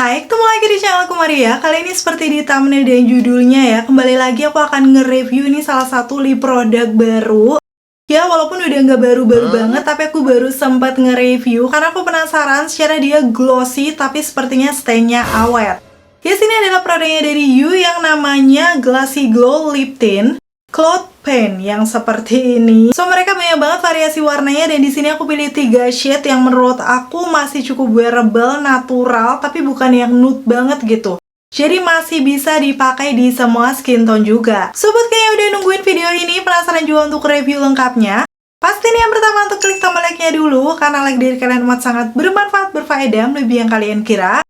Hai, ketemu lagi di channel aku Maria. Kali ini seperti di thumbnail dan judulnya ya, kembali lagi aku akan nge-review ini salah satu lip produk baru. Ya, walaupun udah nggak baru-baru banget, tapi aku baru sempat nge-review karena aku penasaran secara dia glossy, tapi sepertinya stay-nya awet. Ya, sini adalah produknya dari You yang namanya Glassy Glow Lip Tint Cloud Paint yang seperti ini. So, mereka banyak banget variasi warnanya dan di sini aku pilih 3 shade yang menurut aku masih cukup wearable, natural, tapi bukan yang nude banget gitu. Jadi masih bisa dipakai di semua skin tone juga. Sobat kayak udah nungguin video ini, penasaran juga untuk review lengkapnya? Pastiin yang pertama untuk klik tombol like-nya dulu, karena like dari kalian amat sangat bermanfaat, berfaedah, lebih yang kalian kira.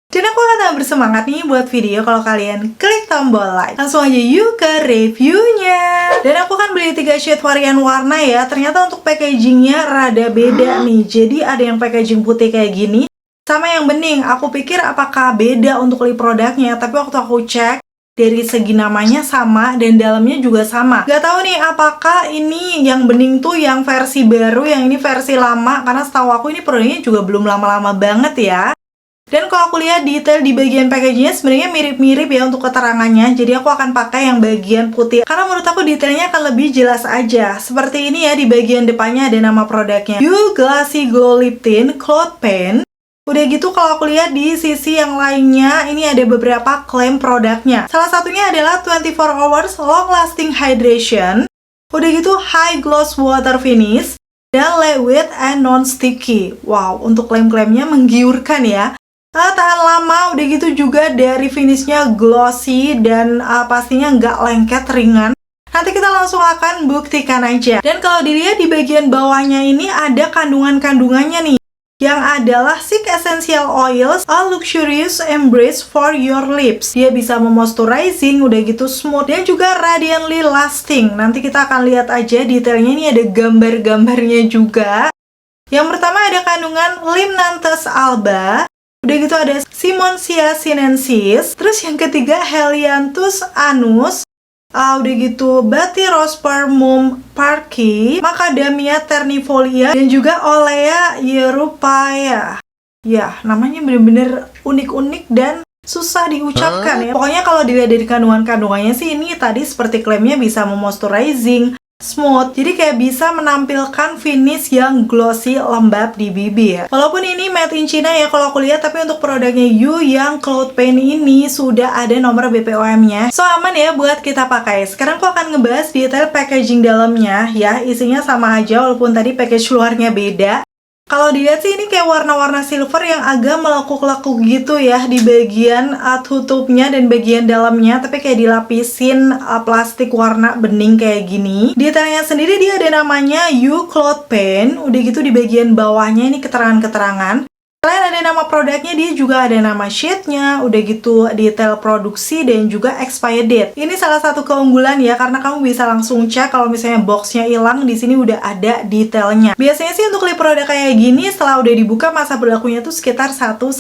Dan aku akan bersemangat nih buat video kalau kalian klik tombol like. Langsung aja yuk ke reviewnya. Dan aku kan beli 3 shade varian warna ya. Ternyata untuk packagingnya rada beda nih. Jadi ada yang packaging putih kayak gini, sama yang bening. Aku pikir apakah beda untuk lip produknya, tapi waktu aku cek dari segi namanya sama dan dalamnya juga sama. Gak tahu nih apakah ini yang bening tuh yang versi baru, yang ini versi lama. Karena setahu aku ini produknya juga belum lama-lama banget ya. Dan kalau aku lihat detail di bagian packagingnya sebenarnya mirip-mirip ya untuk keterangannya. Jadi aku akan pakai yang bagian putih, karena menurut aku detailnya akan lebih jelas aja. Seperti ini ya, di bagian depannya ada nama produknya, You Glassy Glow Lip Tint Cloud Paint. Udah gitu kalau aku lihat di sisi yang lainnya, ini ada beberapa klaim produknya. Salah satunya adalah 24 hours long lasting hydration. Udah gitu high gloss water finish. Dan lightweight and non-sticky. Wow, untuk klaim-klaimnya menggiurkan ya. Tahan lama, udah gitu juga dari finishnya glossy dan pastinya nggak lengket, ringan. Nanti kita langsung akan buktikan aja. Dan kalau dilihat di bagian bawahnya ini ada kandungan-kandungannya nih, yang adalah 6 essential oils, a luxurious embrace for your lips. Dia bisa memoisturizing, udah gitu smooth, dan juga radiantly lasting. Nanti kita akan lihat aja detailnya, ini ada gambar-gambarnya juga. Yang pertama ada kandungan Limnanthus alba. Udah gitu ada Simonsia sinensis. Terus yang ketiga Helianthus anus. Udah gitu Batyrospermum parkii, Macadamia ternifolia, dan juga Olea europaea. Ya, namanya bener-bener unik-unik dan susah diucapkan ya. Pokoknya kalau dilihat dari kandungan-kandungannya sih, ini tadi seperti klaimnya bisa memoisturizing, smooth, jadi kayak bisa menampilkan finish yang glossy, lembab di bibir. Walaupun ini made in China ya kalau aku lihat, tapi untuk produknya You yang Cloud Paint ini sudah ada nomor BPOM-nya. So aman ya buat kita pakai. Sekarang aku akan ngebahas detail packaging dalamnya ya. Isinya sama aja walaupun tadi package luarnya beda. Kalau dilihat sih ini kayak warna-warna silver yang agak melekuk-lekuk gitu ya di bagian tutupnya dan bagian dalamnya, tapi kayak dilapisin plastik warna bening kayak gini. Detailnya sendiri dia ada namanya You Cloud Paint. Udah gitu di bagian bawahnya ini keterangan-keterangan. Selain ada nama produknya, dia juga ada nama shade-nya, udah gitu detail produksi dan juga expired date. Ini salah satu keunggulan ya, karena kamu bisa langsung cek kalau misalnya boxnya hilang, di sini udah ada detailnya. Biasanya sih untuk lip produk kayak gini, setelah udah dibuka masa berlakunya tuh sekitar 1-2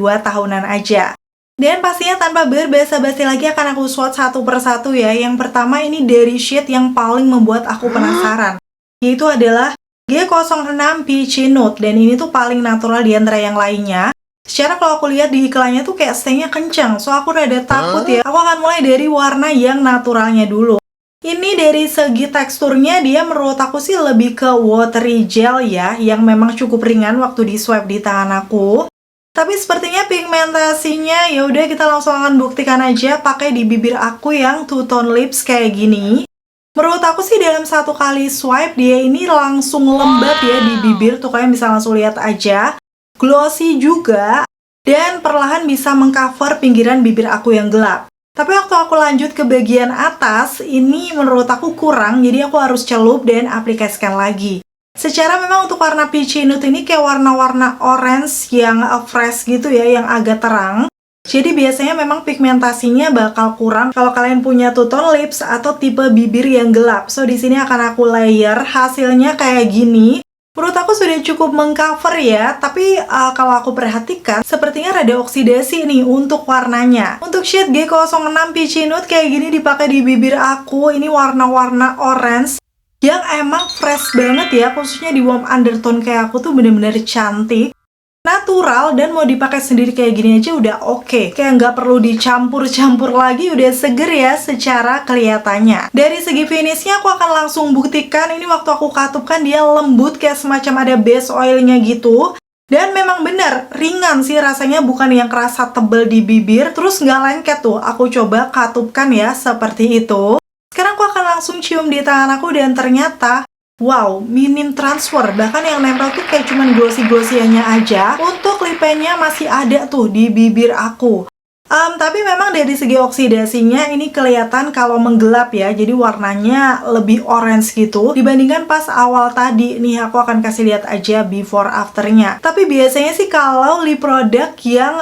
tahunan aja. Dan pastinya tanpa berbasa-basi lagi akan aku swatch satu persatu ya. Yang pertama ini dari shade yang paling membuat aku penasaran, yaitu adalah G06 Peachy Nude, dan ini tuh paling natural di antara yang lainnya. Secara kalau aku lihat di iklannya tuh kayak stay-nya kencang, so aku rada takut ya. Aku akan mulai dari warna yang naturalnya dulu. Ini dari segi teksturnya dia menurut aku sih lebih ke watery gel ya, yang memang cukup ringan waktu di swipe di tangan aku. Tapi sepertinya pigmentasinya ya udah kita langsung akan buktikan aja pakai di bibir aku yang two tone lips kayak gini. Menurut aku sih dalam satu kali swipe dia ini langsung lembab ya di bibir, tuh kalian bisa langsung lihat aja. Glossy juga, dan perlahan bisa mengcover pinggiran bibir aku yang gelap. Tapi waktu aku lanjut ke bagian atas, ini menurut aku kurang, jadi aku harus celup dan aplikasikan lagi. Secara memang untuk warna Peachy Nude ini kayak warna-warna orange yang fresh gitu ya, yang agak terang. Jadi biasanya memang pigmentasinya bakal kurang kalau kalian punya two tone lips atau tipe bibir yang gelap. So di sini akan aku layer, hasilnya kayak gini. Menurut aku sudah cukup mengcover ya, tapi kalau aku perhatikan sepertinya rada oksidasi nih untuk warnanya. Untuk shade G06 Peachy Nude kayak gini dipakai di bibir aku, ini warna-warna orange yang emang fresh banget ya, khususnya di warm undertone kayak aku tuh bener-bener cantik. natural dan mau dipakai sendiri kayak gini aja udah oke. Kayak nggak perlu dicampur-campur lagi, udah seger ya secara kelihatannya. Dari segi finishnya aku akan langsung buktikan ini waktu aku katupkan dia lembut kayak semacam ada base oilnya gitu. Dan memang benar ringan sih rasanya, bukan yang kerasa tebel di bibir, terus nggak lengket tuh. Aku coba katupkan ya seperti itu. Sekarang aku akan langsung cium di tangan aku dan ternyata wow, minim transfer. Bahkan yang nempel tuh kayak cuman glossy-glossy-nya aja. Untuk lip pen-nya masih ada tuh di bibir aku. Tapi memang dari segi oksidasinya ini kelihatan kalau menggelap ya. Jadi warnanya lebih orange gitu. Dibandingkan pas awal tadi. Nih aku akan kasih lihat aja before afternya. Tapi biasanya sih kalau lip product yang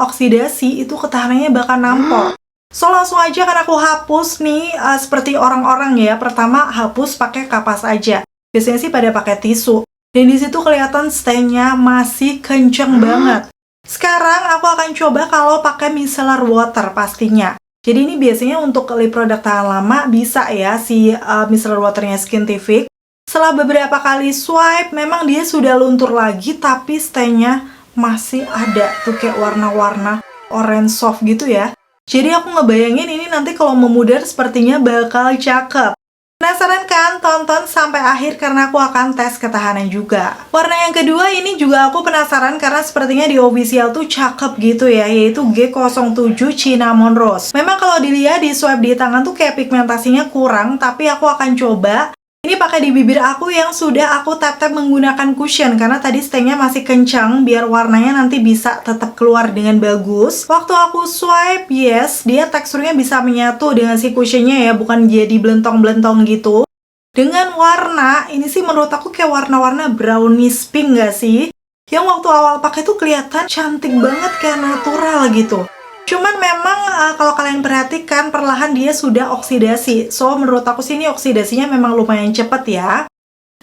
oksidasi itu ketahanannya bakal nampol. So langsung aja kan aku hapus nih seperti orang-orang ya. Pertama hapus pakai kapas aja. Biasanya sih pada pakai tisu. Dan di situ kelihatan stay-nya masih kenceng banget. Sekarang aku akan coba kalau pakai micellar water pastinya. Jadi ini biasanya untuk lip product tahan lama bisa ya si micellar waternya Skintific. Setelah beberapa kali swipe memang dia sudah luntur lagi tapi stay-nya masih ada tuh kayak warna-warna orange soft gitu ya. Jadi aku ngebayangin ini nanti kalau memudar sepertinya bakal cakep. Penasaran kan? Tonton sampai akhir karena aku akan tes ketahanan juga. Warna yang kedua ini juga aku penasaran karena sepertinya di official tuh cakep gitu ya, yaitu G07 Cinnamon Rose. Memang kalau dilihat di swipe di tangan tuh kayak pigmentasinya kurang, tapi aku akan coba ini pakai di bibir aku yang sudah aku tap-tap menggunakan cushion karena tadi stay-nya masih kencang biar warnanya nanti bisa tetap keluar dengan bagus. Waktu aku swipe, yes, dia teksturnya bisa menyatu dengan si cushionnya ya, bukan jadi belentong-belentong gitu. Dengan warna, ini sih menurut aku kayak warna-warna brownish pink gak sih? Yang waktu awal pakai tuh kelihatan cantik banget kayak natural gitu. Cuman memang kalau kalian perhatikan perlahan dia sudah oksidasi. So menurut aku sih ini oksidasinya memang lumayan cepet ya.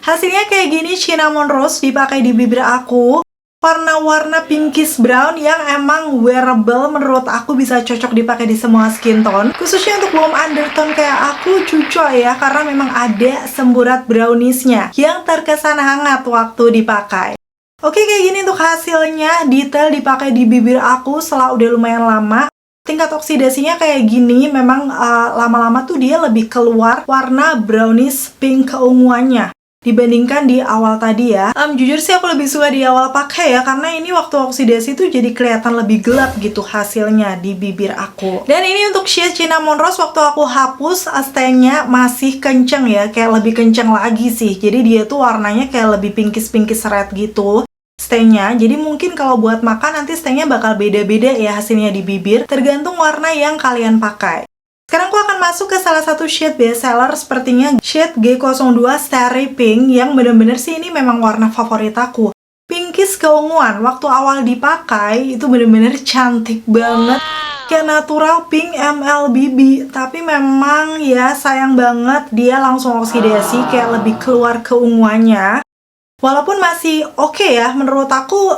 Hasilnya kayak gini, Cinnamon Rose dipakai di bibir aku. Warna-warna pinkish brown yang emang wearable, menurut aku bisa cocok dipakai di semua skin tone. Khususnya untuk warm undertone kayak aku cocok ya, karena memang ada semburat brownish-nya yang terkesan hangat waktu dipakai. Oke, kayak gini untuk hasilnya, detail dipakai di bibir aku setelah udah lumayan lama. Tingkat oksidasinya kayak gini, memang lama-lama tuh dia lebih keluar warna brownish pink keunguannya dibandingkan di awal tadi ya. Jujur sih aku lebih suka di awal pakai ya, karena ini waktu oksidasi tuh jadi kelihatan lebih gelap gitu hasilnya di bibir aku. Dan ini untuk shade Cinnamon Rose waktu aku hapus, stay-nya masih kenceng ya, kayak lebih kenceng lagi sih. Jadi dia tuh warnanya kayak lebih pinkish-pinkish red gitu stay-nya. Jadi mungkin kalau buat makan nanti stay-nya bakal beda-beda ya hasilnya di bibir, tergantung warna yang kalian pakai. Sekarang aku akan masuk ke salah satu shade best seller, sepertinya shade G02 Starry Pink, yang bener-bener sih ini memang warna favorit aku. Pinkish keunguan, waktu awal dipakai itu bener-bener cantik banget, kayak natural pink MLBB. Tapi memang ya sayang banget dia langsung oksidasi, kayak lebih keluar keunguannya. Walaupun masih oke ya, menurut aku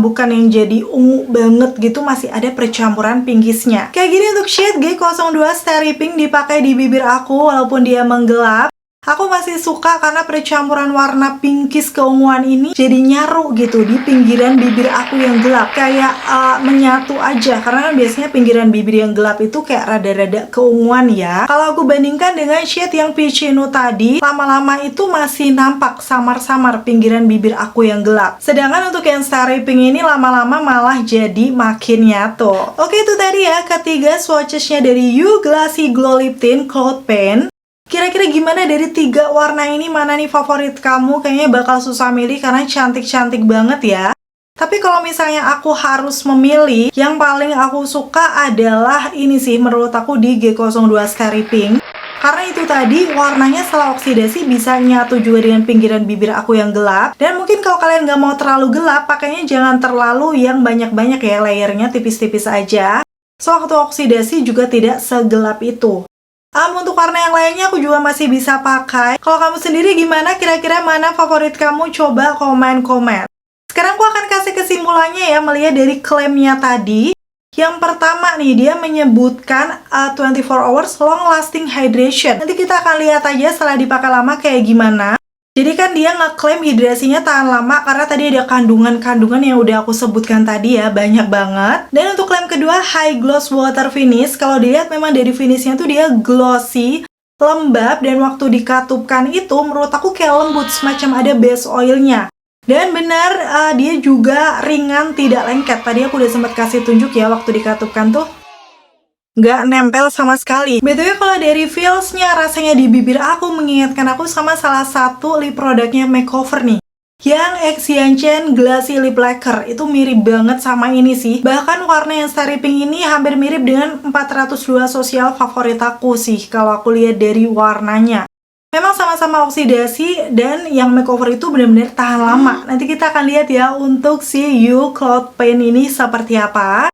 bukan yang jadi ungu banget gitu, masih ada percampuran pinkisnya. Kayak gini untuk shade G02 Starry Pink dipakai di bibir aku walaupun dia menggelap. Aku masih suka karena percampuran warna pinkish keunguan ini jadi nyaru gitu di pinggiran bibir aku yang gelap. Kayak menyatu aja, karena kan biasanya pinggiran bibir yang gelap itu kayak rada-rada keunguan ya. Kalau aku bandingkan dengan shade yang Peachy Nude tadi, lama-lama itu masih nampak samar-samar pinggiran bibir aku yang gelap. Sedangkan untuk yang Starry Pink ini lama-lama malah jadi makin nyatu. Oke, itu tadi ya ketiga swatches-nya dari You Glassy Glow Lip Tint Cloud Paint. Kira-kira gimana dari tiga warna ini, mana nih favorit kamu? Kayaknya bakal susah milih karena cantik-cantik banget ya. Tapi kalau misalnya aku harus memilih, yang paling aku suka adalah ini sih, menurut aku di G02 Starry Pink. Karena itu tadi, warnanya setelah oksidasi bisa nyatu juga dengan pinggiran bibir aku yang gelap. Dan mungkin kalau kalian nggak mau terlalu gelap, pakainya jangan terlalu yang banyak-banyak ya, layernya tipis-tipis aja. So, waktu oksidasi juga tidak segelap itu. Untuk warna yang lainnya aku juga masih bisa pakai. Kalau kamu sendiri gimana? Kira-kira mana favorit kamu? Coba komen-komen. Sekarang aku akan kasih kesimpulannya ya, melihat dari klaimnya tadi. Yang pertama nih, dia menyebutkan 24 hours long lasting hydration. Nanti kita akan lihat aja setelah dipakai lama kayak gimana. Jadi kan dia ngeklaim hidrasinya tahan lama karena tadi ada kandungan-kandungan yang udah aku sebutkan tadi ya, banyak banget. Dan untuk klaim kedua, High Gloss Water Finish. Kalau dilihat memang dari finishnya tuh dia glossy, lembab, dan waktu dikatupkan itu menurut aku kayak lembut, semacam ada base oilnya. Dan benar, dia juga ringan, tidak lengket. Tadi aku udah sempat kasih tunjuk ya waktu dikatupkan tuh. Nggak nempel sama sekali. BTW kalau dari feelsnya, rasanya di bibir aku mengingatkan aku sama salah satu lip produknya makeover nih, yang Xianchen Glassy Lip Lacquer. Itu mirip banget sama ini sih. Bahkan warna yang starry pink ini hampir mirip dengan 402 sosial favorit aku sih, kalau aku lihat dari warnanya. Memang sama-sama oksidasi, dan yang makeover itu benar-benar tahan lama. Nanti kita akan lihat ya untuk si You Cloud Paint ini seperti apa.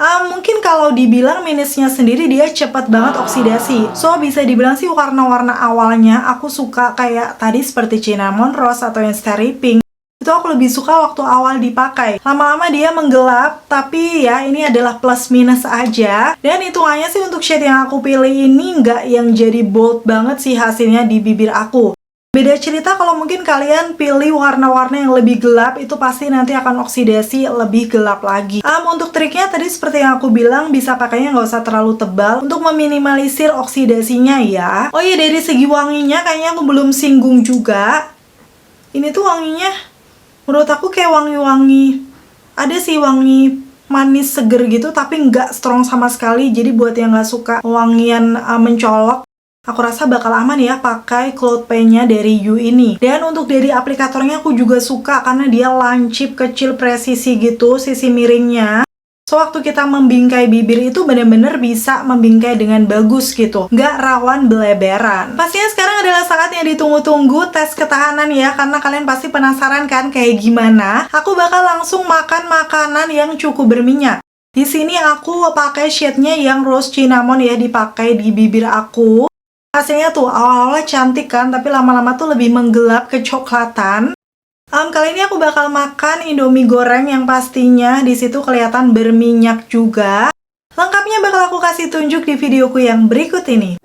Mungkin kalau dibilang minusnya sendiri dia cepat banget oksidasi. So bisa dibilang sih warna-warna awalnya aku suka kayak tadi seperti Cinnamon Rose atau yang Starry Pink. Itu aku lebih suka waktu awal dipakai. Lama-lama dia menggelap, tapi ya ini adalah plus minus aja. Dan hitungannya sih untuk shade yang aku pilih ini nggak yang jadi bold banget sih hasilnya di bibir aku. Beda cerita kalau mungkin kalian pilih warna-warna yang lebih gelap, itu pasti nanti akan oksidasi lebih gelap lagi. Untuk triknya tadi seperti yang aku bilang, bisa pakainya nggak usah terlalu tebal untuk meminimalisir oksidasinya ya. Oh iya, dari segi wanginya kayaknya aku belum singgung juga. Ini tuh wanginya menurut aku kayak wangi-wangi, ada sih wangi manis seger gitu, tapi nggak strong sama sekali. Jadi buat yang nggak suka wangian mencolok, aku rasa bakal aman ya pakai cloud paint-nya dari You ini. Dan untuk dari aplikatornya aku juga suka karena dia lancip, kecil, presisi gitu sisi miringnya. So waktu kita membingkai bibir itu bener-bener bisa membingkai dengan bagus gitu, nggak rawan beleberan. Pastinya sekarang adalah saat yang ditunggu-tunggu, tes ketahanan ya, karena kalian pasti penasaran kan kayak gimana. Aku bakal langsung makan makanan yang cukup berminyak. Di sini aku pakai shade-nya yang rose cinnamon ya, dipakai di bibir aku. Hasilnya tuh awal-awalnya cantik kan, tapi lama-lama tuh lebih menggelap kecoklatan. Kali ini aku bakal makan Indomie goreng yang pastinya di situ kelihatan berminyak juga. Lengkapnya bakal aku kasih tunjuk di videoku yang berikut ini.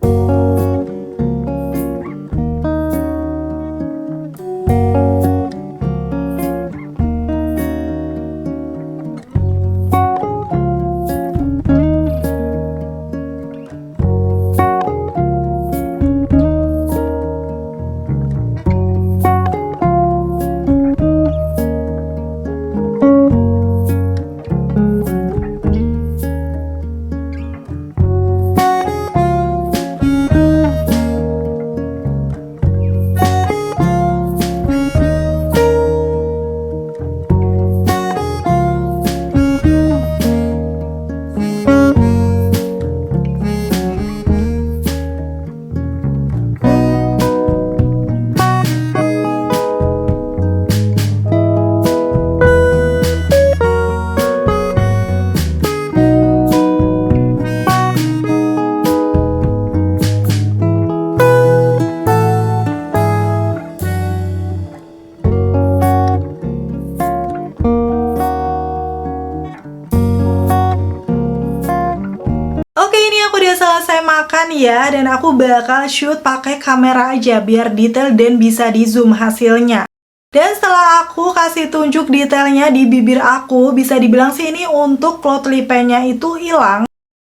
Selesai makan ya, dan aku bakal shoot pakai kamera aja biar detail dan bisa di zoom hasilnya. Dan setelah aku kasih tunjuk detailnya di bibir aku, bisa dibilang sih ini untuk cloud lip paint-nya itu hilang.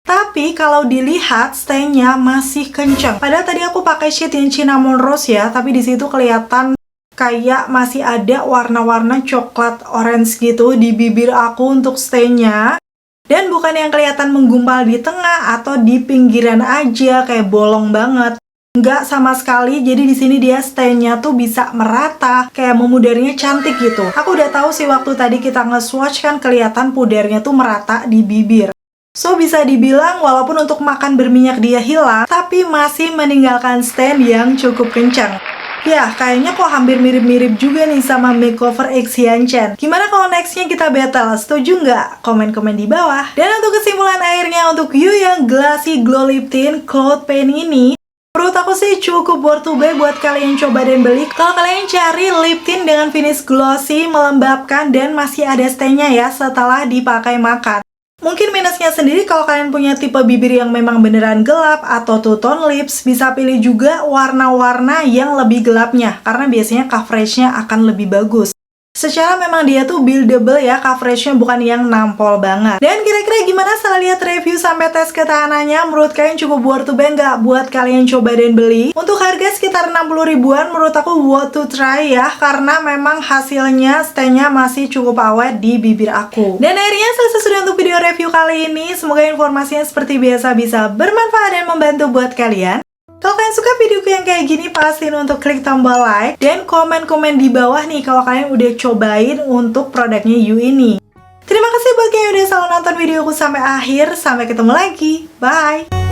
Tapi kalau dilihat stay-nya masih kenceng. Padahal tadi aku pakai shade yang cinnamon rose ya, tapi di situ kelihatan kayak masih ada warna-warna coklat orange gitu di bibir aku untuk stay-nya. Dan bukan yang kelihatan menggumpal di tengah atau di pinggiran aja kayak bolong banget. Nggak sama sekali, jadi di sini dia stay-nya tuh bisa merata, kayak memudarnya cantik gitu. Aku udah tahu sih waktu tadi kita nge-swatch kan kelihatan pudarnya tuh merata di bibir. So bisa dibilang walaupun untuk makan berminyak dia hilang, tapi masih meninggalkan stain yang cukup kencang. Ya, kayaknya kok hampir mirip-mirip juga nih sama makeover Xianchen. Gimana kalau nextnya kita battle? Setuju nggak? Komen-komen di bawah. Dan untuk kesimpulan akhirnya untuk You yang Glassy Glow Lip Tint Cloud Paint ini, menurut aku sih cukup worth to buy buat kalian coba dan beli. Kalau kalian cari lip tint dengan finish glossy, melembabkan, dan masih ada stay-nya ya setelah dipakai makan. Mungkin minusnya sendiri kalau kalian punya tipe bibir yang memang beneran gelap atau two tone lips, bisa pilih juga warna-warna yang lebih gelapnya, karena biasanya coveragenya akan lebih bagus. Secara memang dia tuh buildable ya, coveragenya bukan yang nampol banget. Dan kira-kira gimana setelah lihat review sampai tes ketahanannya? Menurut kalian cukup worth to buy nggak buat kalian coba dan beli? Untuk harga sekitar 60 ribuan, menurut aku worth to try ya, karena memang hasilnya stay-nya masih cukup awet di bibir aku. Dan akhirnya selesai sudah untuk video review kali ini. Semoga informasinya seperti biasa bisa bermanfaat dan membantu buat kalian. Kalau kalian suka videoku yang kayak gini, pastiin untuk klik tombol like dan komen-komen di bawah nih kalau kalian udah cobain untuk produknya You ini. Terima kasih buat yang udah selalu nonton videoku sampai akhir. Sampai ketemu lagi. Bye!